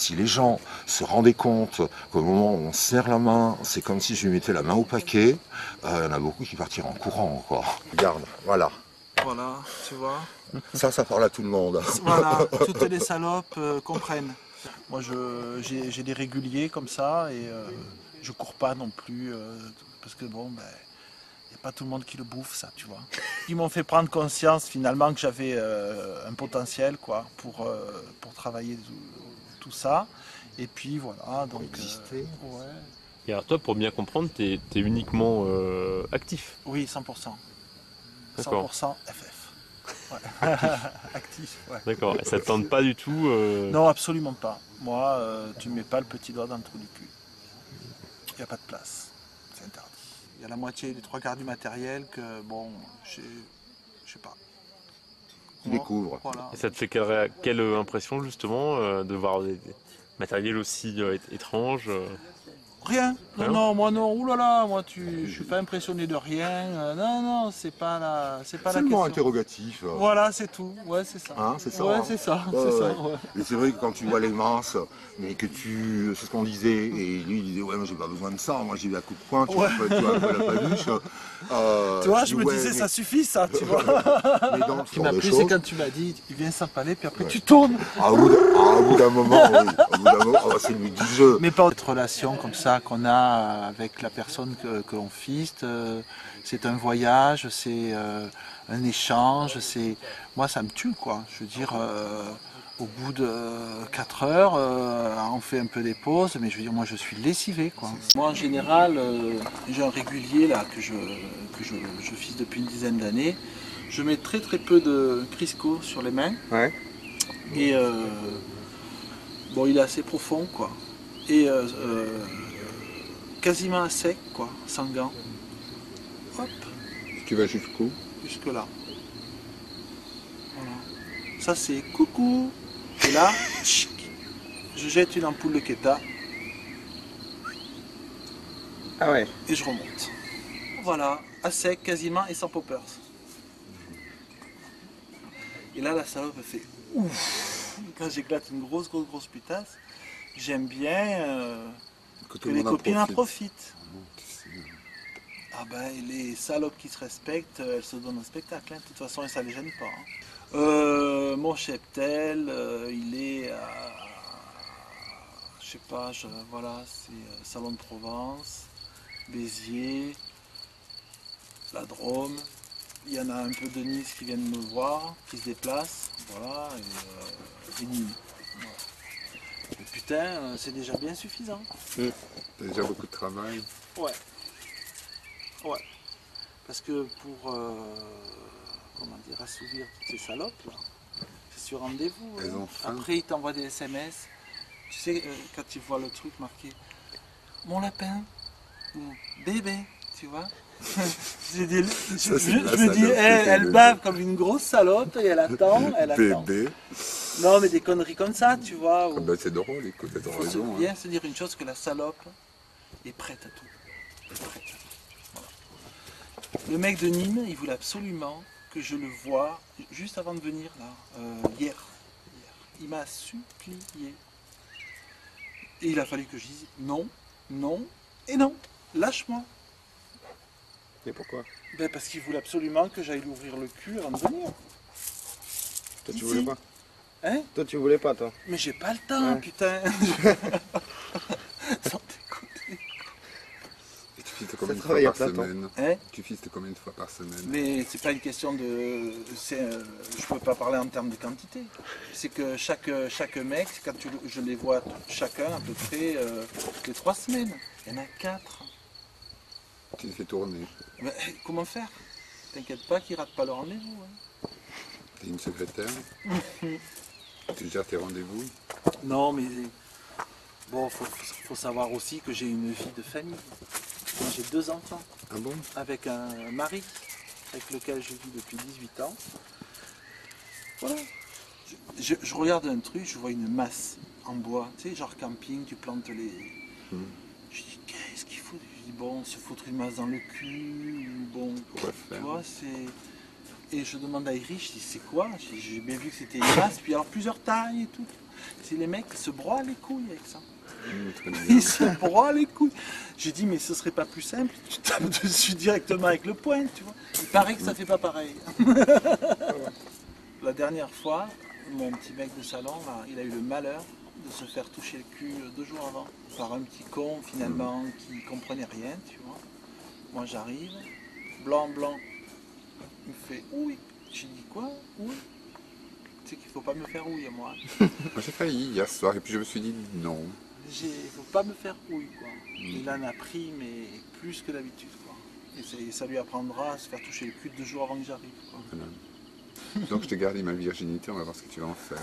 si les gens se rendaient compte qu'au moment où on serre la main, c'est comme si je lui mettais la main au paquet, il y en a beaucoup qui partiraient en courant, quoi. Regarde, voilà. Voilà, tu vois. Ça parle à tout le monde. Voilà, toutes les salopes comprennent. Moi, j'ai des réguliers comme ça et je cours pas non plus parce que bon, ben, il n'y a pas tout le monde qui le bouffe, ça, tu vois. Ils m'ont fait prendre conscience finalement que j'avais un potentiel quoi, pour travailler tout ça. Et puis voilà, donc. Ouais. Et alors toi, pour bien comprendre, t'es uniquement actif. Oui, 100%. D'accord. 100% FF. Ouais. Actif, ouais. D'accord. Et ça te tente pas du tout Non, absolument pas. Moi, tu ne mets pas le petit doigt dans le trou du cul. Il n'y a pas de place. C'est interdit. Il y a la moitié, les trois quarts du matériel que, bon, je sais pas. Tu découvres. Voilà. Et ça te fait quelle impression justement de voir des matériels aussi étranges Rien. Non, Rien. non, moi non. Ouh là là, moi je suis pas impressionné de rien. Non, non, c'est pas la C'est le mot question. interrogatif. Voilà, c'est tout. Ouais, c'est ça. Hein, c'est ça. Ouais, hein. c'est ça. Ouais, C'est ça. ouais. Ouais. Et c'est vrai que quand tu vois les masses, mais que c'est ce qu'on disait, et lui il disait ouais moi j'ai pas besoin de ça, moi j'ai eu à coup de poing, tu vois un peu la paluche. Tu vois, dis, je me ouais, disais, mais- ça suffit, ça, tu vois. mais dans le Ce qui fond m'a des plu, choses, c'est quand tu m'as dit, il vient s'empaler, puis après Ouais. tu tournes. au bout d'un moment, oui, au bout d'un moment, c'est le but du jeu. Mais pas cette relation comme ça qu'on a avec la personne que l'on fiste. C'est un voyage, c'est un échange. Moi, ça me tue, quoi. Je veux dire, au bout de 4 heures, on fait un peu des pauses, mais je veux dire, moi, je suis lessivé, quoi. Moi, en général, j'ai un régulier là que je fiste depuis une dizaine d'années. Je mets très très peu de Crisco sur les mains. Ouais. Et bon, il est assez profond, quoi. Et quasiment à sec, quoi, sans gants. Hop, Tu vas jusqu'où? jusque là. Voilà. Ça c'est coucou. Et là, tchic, je jette une ampoule de Keta Ah ouais. et je remonte. Voilà, à sec quasiment et sans poppers. Et là, la salope elle fait ouf. Quand j'éclate une grosse putasse, j'aime bien que les copines en profitent. Ah ben, les salopes qui se respectent, elles se donnent un spectacle, hein, de toute façon, et ça les gêne pas. Hein. Mon cheptel, il est à, je sais pas, voilà, c'est Salon de Provence, Béziers, la Drôme. Il y en a un peu de Nice qui viennent me voir, qui se déplacent, voilà, et Nîmes. Voilà. Et putain, c'est déjà bien suffisant. T'as déjà beaucoup de travail. Ouais. Ouais. Parce que pour comment dire, assouvir toutes ces salopes, là, c'est sur rendez-vous. Elles ont faim. Après, ils t'envoient des SMS. Tu sais, quand tu vois le truc marqué mon lapin ou bébé, tu vois. je me dis, elle bave comme une grosse salope et elle attend. Bébé. Non, mais des conneries comme ça, tu vois. Ah ben, c'est drôle, écoute, t'as Il faut raison. bien se dire une chose, que la salope est prête à tout. Prête à tout. Le mec de Nîmes, il voulait absolument que je le voie juste avant de venir là, hier. Il m'a supplié. Et il a fallu que je dise non, non et non. Lâche-moi. Et pourquoi? Ben parce qu'il voulait absolument que j'aille lui ouvrir le cul avant de venir. Toi tu Ici. voulais pas? Hein? Toi tu voulais pas toi? Mais j'ai pas le temps, Ouais. putain. Sans déconner. Et tu fistes combien de fois travaille à par plein temps. semaine? Hein? Tu fistes combien de fois par semaine? Mais c'est pas une question de. Je peux pas parler en termes de quantité. C'est que chaque mec, quand je les vois chacun à peu près toutes les 3 semaines. Il y en a 4. Tu les fais tourner. Mais comment faire? T'inquiète pas qu'ils ratent pas le rendez-vous. Hein. T'es une secrétaire. Tu gères tes rendez-vous. Non, mais bon, faut savoir aussi que j'ai une vie de famille. Moi, j'ai 2 enfants Ah bon? avec un mari avec lequel je vis depuis 18 ans. Voilà. Je regarde un truc, je vois une masse en bois, tu sais, genre camping, tu plantes les. Je dis, qu'est-ce qu'il faut? Je dis, bon, se foutre une masse dans le cul, ou bon, Pourquoi tu faire? vois, c'est. Et je demande à Iri, je dis, c'est quoi? J'ai bien vu que c'était une masse, puis alors plusieurs tailles et tout. C'est les mecs qui se broient les couilles avec ça. Je connais bien. Ils se broient les couilles. J'ai dit, mais ce serait pas plus simple, tu tapes dessus directement avec le poing, tu vois. Il paraît que ça fait pas pareil. La dernière fois, mon petit mec de salon, là, il a eu le malheur de se faire toucher le cul 2 jours avant par un petit con finalement qui comprenait rien, tu vois. Moi j'arrive, blanc, il me fait oui. J'ai dit quoi? Oui. Tu sais qu'il faut pas me faire oui à moi. Moi j'ai failli hier soir et puis je me suis dit non. Il faut pas me faire oui quoi. Il en a pris mais plus que d'habitude quoi. Et ça lui apprendra à se faire toucher le cul 2 jours avant que j'arrive quoi. Voilà. Donc je te garde ma virginité, on va voir ce que tu vas en faire.